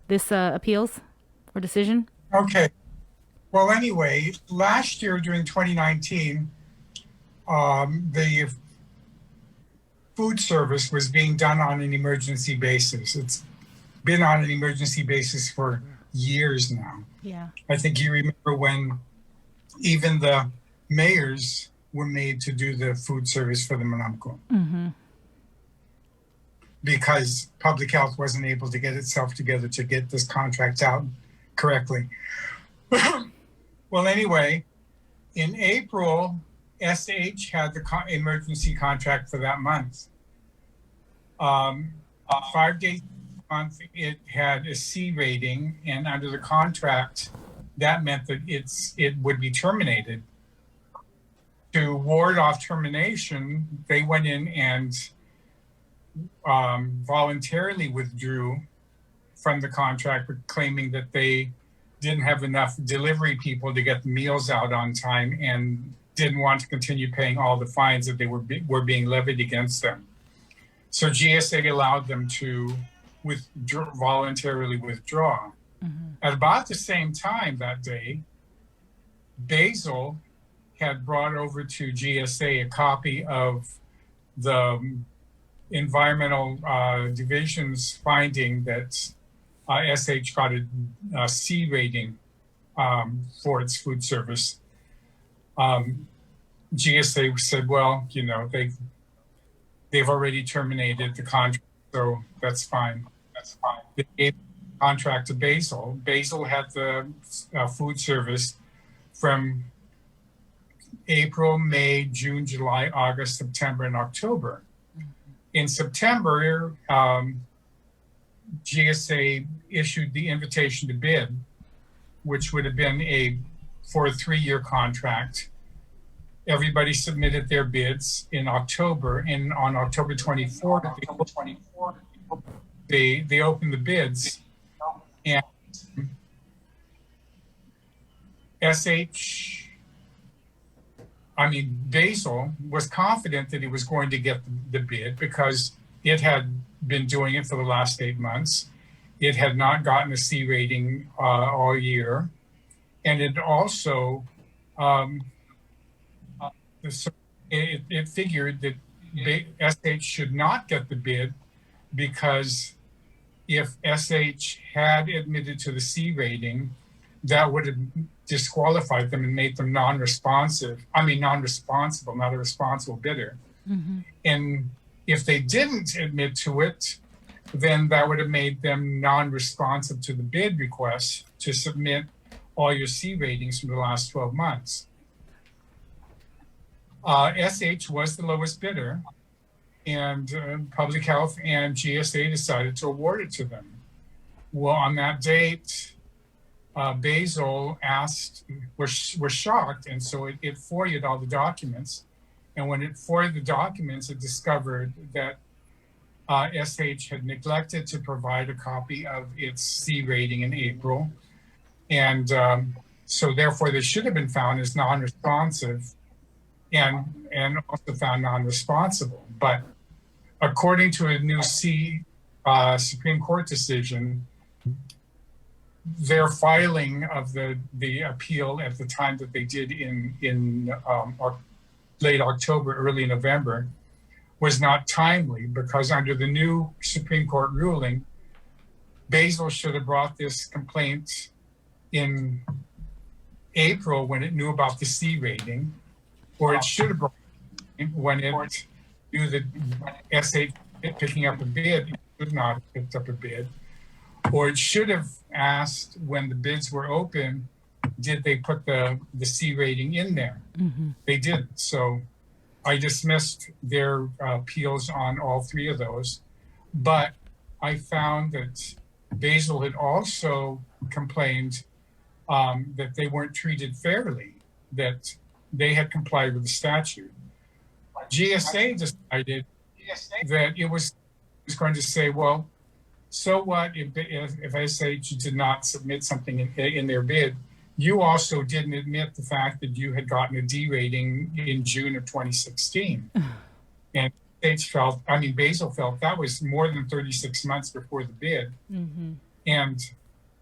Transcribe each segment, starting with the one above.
this appeals or decision? Okay. Well, anyway, last year during 2019, the food service was being done on an emergency basis. It's been on an emergency basis for years now. Yeah. I think you remember when even the mayors were made to do the food service for the Manamco because public health wasn't able to get itself together to get this contract out correctly. Well, anyway, in April, SH had the emergency contract for that month. 5 days a month, it had a C rating, and under the contract, that meant that it would be terminated. To ward off termination, they went in and voluntarily withdrew from the contract, claiming that they didn't have enough delivery people to get the meals out on time and didn't want to continue paying all the fines that they were being levied against them. So GSA allowed them to voluntarily withdraw. At about the same time that day, Basil had brought over to GSA a copy of the environmental division's finding that SH got a C rating for its food service. GSA said, well, you know, they've already terminated the contract, so that's fine. They gave the contract to Basil. Basil had the food service from April, May, June, July, August, September, and October. In September, GSA issued the invitation to bid, which would have been for a 3-year contract. Everybody submitted their bids in October, and on October 24th, they opened the bids, and Basil was confident that he was going to get the bid because it had been doing it for the last 8 months. It had not gotten a C rating all year. And it also, it figured that SH should not get the bid because if SH had admitted to the C rating, that would have disqualified them and made them non-responsible, not a responsible bidder. And if they didn't admit to it, then that would have made them non-responsive to the bid request to submit all your C ratings from the last 12 months. SH was the lowest bidder, and Public Health and GSA decided to award it to them. Well, on that date, Basil was shocked, and so it FOIA'd all the documents. And when it FOIA'd the documents, it discovered that SH had neglected to provide a copy of its C rating in April. And so therefore they should have been found as non-responsive and also found non-responsible. But according to a new Supreme Court decision, their filing of the appeal at the time that they did in late October, early November, was not timely because under the new Supreme Court ruling, Basil should have brought this complaint in April when it knew about the C rating, or it should have brought it when it knew that SH picking up a bid, it should not have picked up a bid, or it should have asked when the bids were open, did they put the C rating in there? They didn't. So I dismissed their appeals on all 3 of those, but I found that Basil had also complained that they weren't treated fairly, that they had complied with the statute. GSA decided that it was going to say, well, so what if SH did not submit something in their bid? You also didn't admit the fact that you had gotten a D rating in June of 2016. And Basil felt that was more than 36 months before the bid. And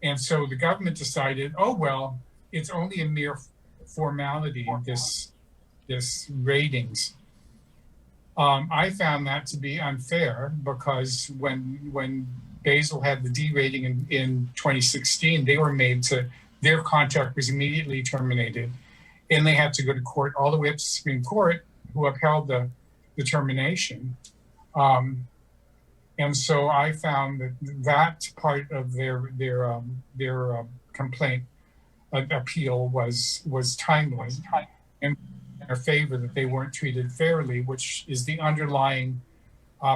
and so the government decided, oh well, it's only a mere formality, this ratings. I found that to be unfair because when Basil had the D rating in 2016, they were made to, their contract was immediately terminated, and they had to go to court all the way up to the Supreme Court, who upheld the termination. And so I found that that part of their complaint appeal was timely and in their favor, that they weren't treated fairly, which is the underlying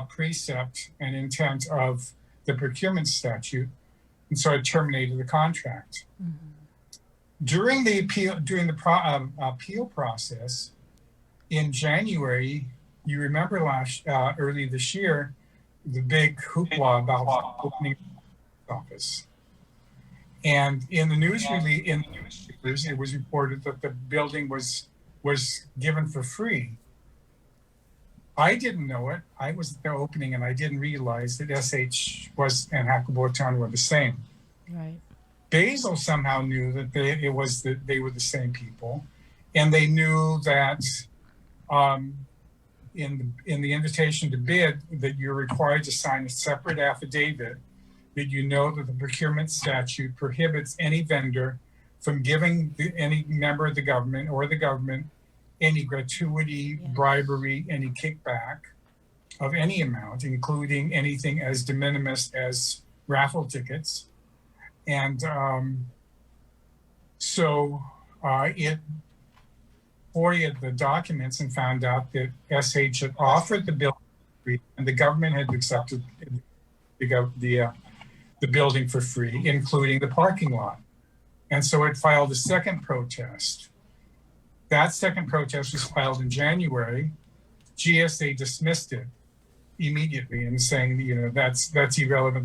precept and intent of the procurement statute. And so I terminated the contract. During the appeal process in January, you remember early this year, the big hoopla about opening the office. And in the news release, it was reported that the building was given for free. I didn't know it. I was at the opening and I didn't realize that SH was and Hacklebortown were the same. Right. Basil somehow knew that they were the same people, and they knew that in the invitation to bid that you're required to sign a separate affidavit that you know that the procurement statute prohibits any vendor from giving any member of the government or the government any gratuity, bribery, any kickback of any amount, including anything as de minimis as raffle tickets. And so it FOIA'd the documents and found out that SH had offered the building and the government had accepted the building for free, including the parking lot. And so it filed a second protest. That second protest was filed in January. GSA dismissed it immediately and saying, you know, that's irrelevant.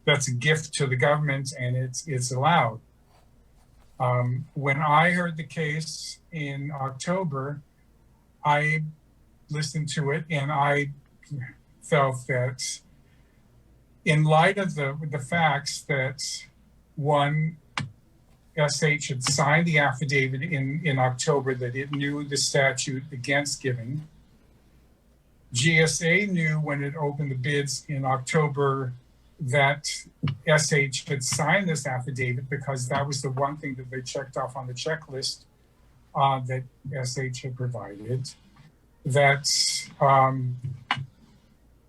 That's a gift to the government and it's allowed. When I heard the case in October, I listened to it and I felt that in light of the facts that one, SH had signed the affidavit in October that it knew the statute against giving. GSA knew when it opened the bids in October that SH had signed this affidavit because that was the one thing that they checked off on the checklist that SH had provided, that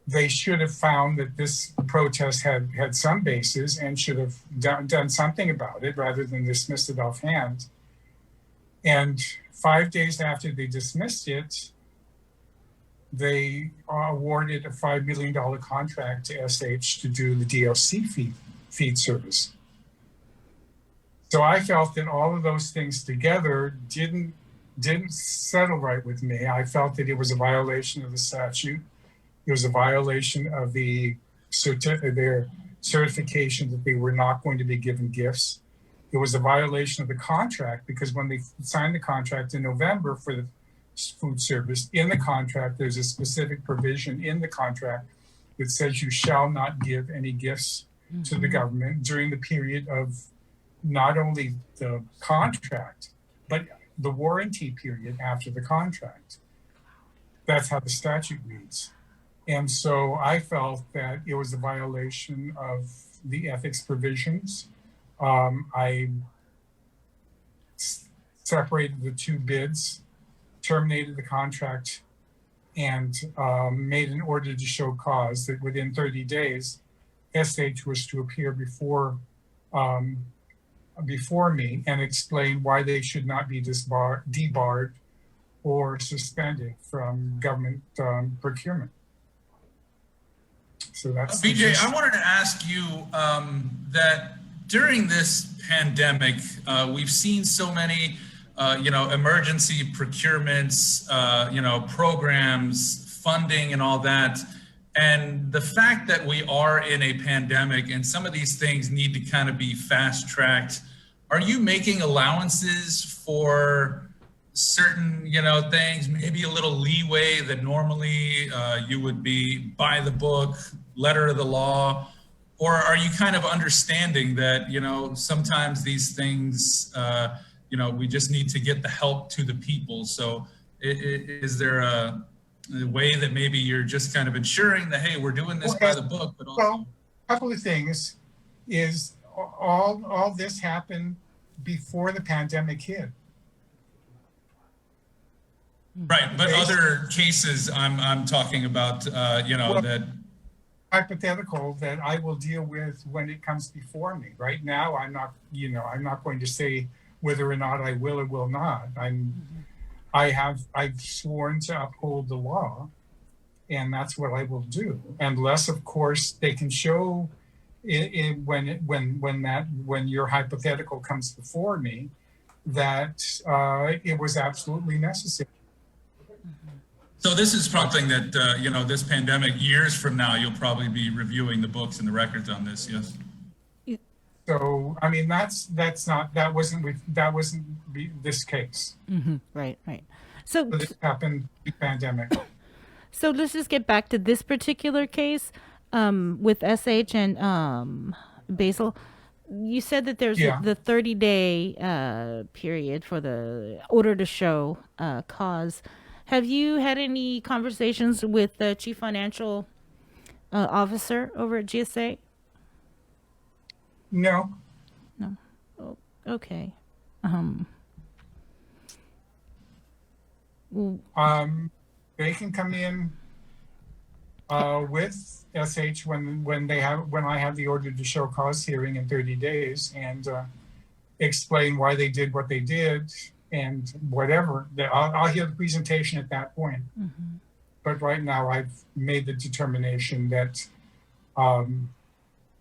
they should have found that this protest had some basis and should have done something about it rather than dismiss it offhand. And 5 days after they dismissed it, they awarded a $5 million contract to SH to do the DLC feed service. So I felt that all of those things together didn't settle right with me. I felt that it was a violation of the statute. It was a violation of their certification that they were not going to be given gifts. It was a violation of the contract because when they signed the contract in November for the food service, in the contract, there's a specific provision in the contract that says you shall not give any gifts to the government during the period of not only the contract, but the warranty period after the contract. That's how the statute reads. And so I felt that it was a violation of the ethics provisions. I separated the two bids, terminated the contract, and made an order to show cause that within 30 days, SH was to appear before me and explain why they should not be debarred or suspended from government procurement. So that's BJ, I wanted to ask you that during this pandemic, we've seen so many, emergency procurements, programs, funding and all that. And the fact that we are in a pandemic and some of these things need to kind of be fast tracked, are you making allowances for certain, things, maybe a little leeway that normally you would be by the book, letter of the law, or are you kind of understanding that, sometimes these things, we just need to get the help to the people? So is there a way that maybe you're just kind of ensuring that, hey, we're doing this by the book, but also... Well, a couple of things is all this happened before the pandemic hit. Right, but other cases I'm talking about, that... Hypothetical that I will deal with when it comes before me. Right now, I'm not going to say whether or not I will or will not. I've sworn to uphold the law, and that's what I will do. Unless, of course, they can show when your hypothetical comes before me that it was absolutely necessary. So this is something that, this pandemic, years from now, you'll probably be reviewing the books and the records on this, yes? So, I mean, that wasn't this case. Mm-hmm. Right. So This happened pre-pandemic. So let's just get back to this particular case with SH and Basil. You said that there's the 30-day period for the order to show cause. Have you had any conversations with the chief financial officer over at GSA? No. Oh, okay. They can come in with SH when I have the order to show cause hearing in 30 days and explain why they did what they did and whatever. I'll hear the presentation at that point. Mm-hmm. But right now I've made the determination that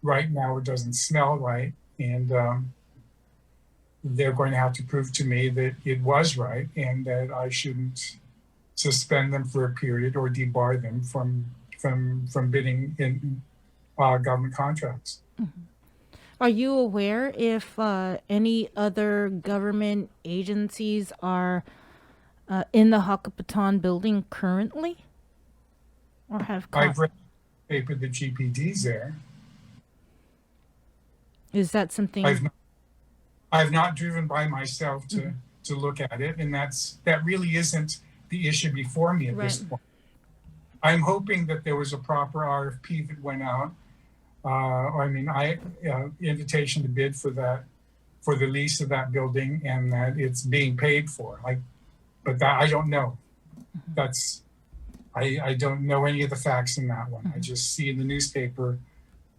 right now it doesn't smell right, and they're going to have to prove to me that it was right and that I shouldn't suspend them for a period or debar them from bidding in government contracts. Mm-hmm. Are you aware if any other government agencies are in the Hakapatan building currently, or have? I've read the paper, the GPD's there. Is that something? I've not driven by myself to look at it, and that really isn't the issue before me at this point. I'm hoping that there was a proper RFP that went out. Invitation to bid for the lease of that building, and that it's being paid for. But that I don't know. I don't know any of the facts in that one. I just see in the newspaper,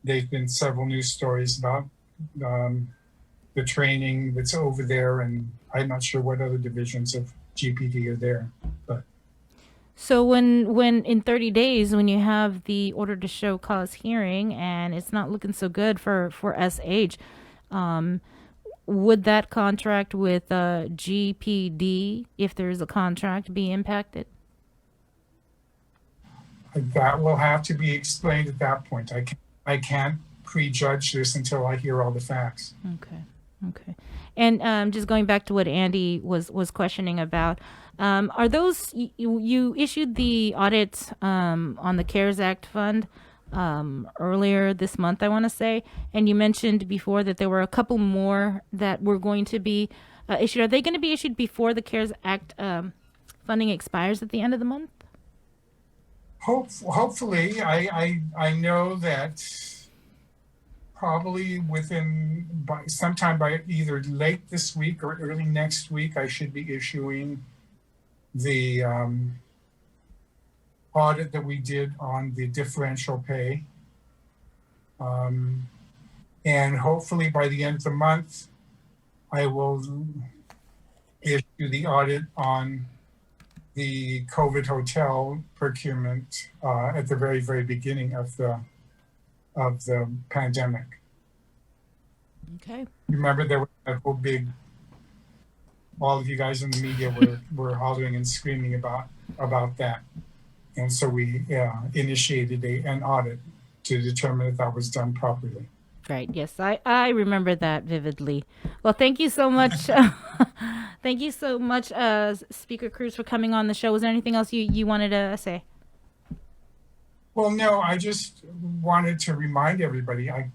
there've been several news stories about the training that's over there, and I'm not sure what other divisions of GPD are there. But so when in 30 days, when you have the order to show cause hearing and it's not looking so good for SH, would that contract with GPD, if there's a contract, be impacted? that will have to be explained at that point. I can't prejudge this until I hear all the facts. Okay. And just going back to what Andy was questioning about, are those you issued the audit on the CARES Act fund earlier this month, I want to say, and you mentioned before that there were a couple more that were going to be issued. Are they going to be issued before the CARES Act funding expires at the end of the month? Hopefully, I know that probably sometime by either late this week or early next week, I should be issuing the audit that we did on the differential pay. And hopefully by the end of the month, I will issue the audit on the COVID hotel procurement at the very, very beginning of the pandemic. Okay. Remember there was that whole big, all of you guys in the media were hollering and screaming about that. And so we initiated an audit to determine if that was done properly. Right. Yes, I remember that vividly. Well, thank you so much. Thank you so much, Speaker Cruz, for coming on the show. Was there anything else you wanted to say? Well, no, I just wanted to remind everybody. I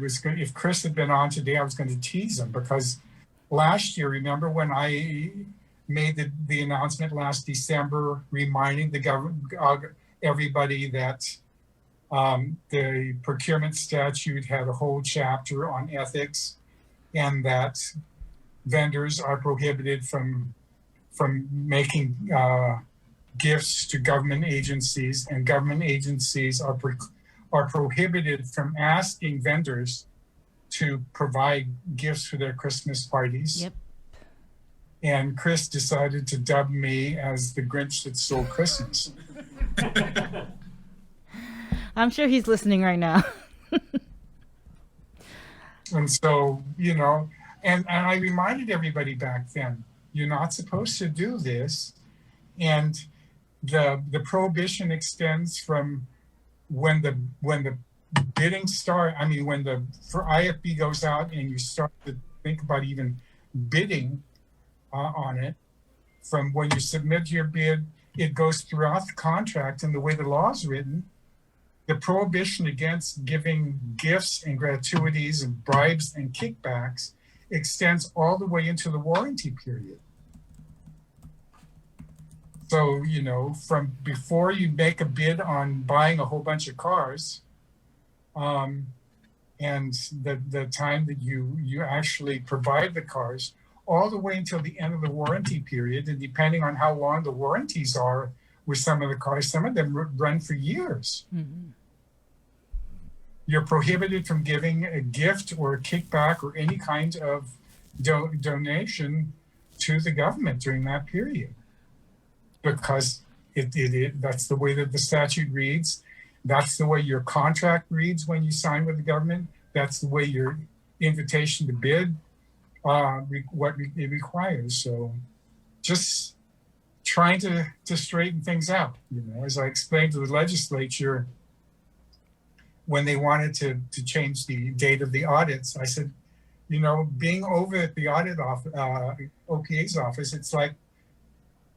was going. If Chris had been on today, I was going to tease him because last year, remember when I made the announcement last December, reminding the government, everybody that the procurement statute had a whole chapter on ethics, and that vendors are prohibited from making gifts to government agencies, and government agencies are prohibited from asking vendors to provide gifts for their Christmas parties. Yep. And Chris decided to dub me as the Grinch that stole Christmas. I'm sure he's listening right now. And so, and I reminded everybody back then, you're not supposed to do this. And the prohibition extends from when the bidding start. I mean, when for IFB goes out and you start to think about even bidding on it, from when you submit your bid, it goes throughout the contract. And the way the law is written, the prohibition against giving gifts and gratuities and bribes and kickbacks extends all the way into the warranty period. So, from before you make a bid on buying a whole bunch of cars, and the time that you actually provide the cars, all the way until the end of the warranty period, and depending on how long the warranties are with some of the cars, some of them run for years. Mm-hmm. You're prohibited from giving a gift or a kickback or any kind of donation to the government during that period, because that's the way that the statute reads. That's the way your contract reads when you sign with the government. That's the way your invitation to bid, what it requires. So just trying to straighten things out. As I explained to the legislature, when they wanted to change the date of the audits, I said, being over at the audit office, OPA's office, it's like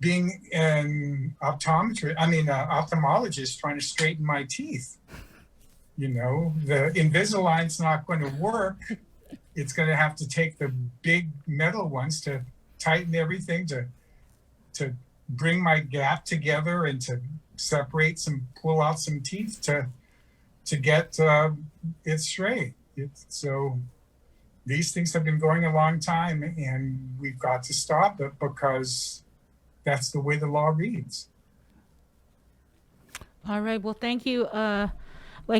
being an ophthalmologist trying to straighten my teeth. The Invisalign's not going to work. It's going to have to take the big metal ones to tighten everything, to bring my gap together and to pull out some teeth to get it straight. So these things have been going a long time, and we've got to stop it because that's the way the law reads. All right. Well, thank you. I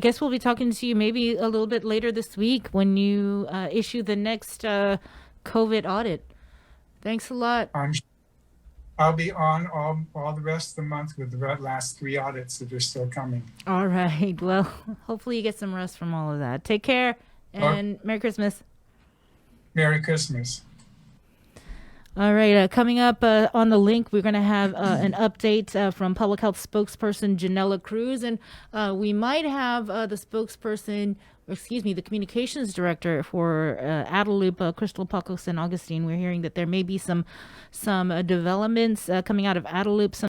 guess we'll be talking to you maybe a little bit later this week when you issue the next COVID audit. Thanks a lot. I'll be on all the rest of the month with the last 3 audits that are still coming. All right. Well, hopefully you get some rest from all of that. Take care, and Merry Christmas. Merry Christmas. All right. Coming up on the link, we're going to have an update from Public Health spokesperson Janella Cruz, and we might have the communications director for Adelup, Crystal Pacos and Augustine. We're hearing that there may be some developments coming out of Adelup.